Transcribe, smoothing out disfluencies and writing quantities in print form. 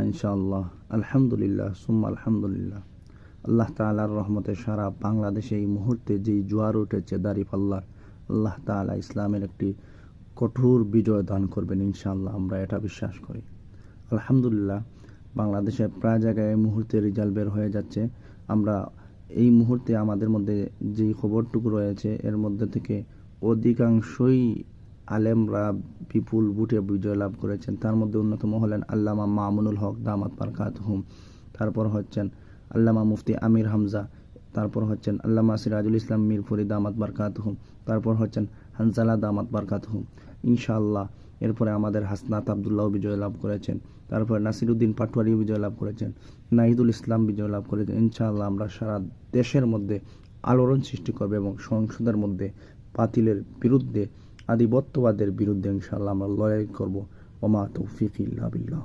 ইনশাআল্লাহ। আলহামদুলিল্লাহ সুম্মা আলহামদুলিল্লাহ। আল্লাহ তাআলার রহমতে সারা বাংলাদেশে এই মুহূর্তে যেই জোয়ার উঠেছে দাঁড়িপাল্লার, আল্লাহ তাআলা ইসলামের একটি কঠোর বিজয় দান করবেন ইনশাআল্লাহ, আমরা এটা বিশ্বাস করি। আলহামদুলিল্লাহ, বাংলাদেশের প্রায় জায়গায় এই মুহূর্তে রেজাল্ট বের হয়ে যাচ্ছে। আমরা এই মুহূর্তে আমাদের মধ্যে যেই খবরটুকু রয়েছে এর মধ্যে থেকে অধিকাংশই আলেমরা বিপুল ভোটে বিজয় লাভ করেছেন। তার মধ্যে অন্যতম হলেন আল্লামা মামুনুল হক দামাত বারকাতুহুম, তারপর হচ্ছেন আল্লামা মুফতি আমির হামজা, তারপর হচ্ছেন আল্লামা সিরাজুল ইসলাম মিরপুরি দামাত বারকাতুহুম, তারপর হচ্ছেন হানজালা দামাত বারকাতুহুম ইনশাআল্লাহ। এরপরে আমাদের হাসনাত আবদুল্লাহ বিজয় লাভ করেছেন, তারপরে নাসিরুদ্দিন পাটোয়ারিও বিজয় লাভ করেছেন, নাহিদুল ইসলাম বিজয় লাভ করেছেন। ইনশাআল্লাহ আমরা সারা দেশের মধ্যে আলোড়ন সৃষ্টি করবে এবং সংসদের মধ্যে বাতিলের বিরুদ্ধে, আধিপত্যবাদের বিরুদ্ধে ইনশাআল্লাহ আমরা লড়াই করব। ওমা তৌফিক ইল্লা বিল্লাহ।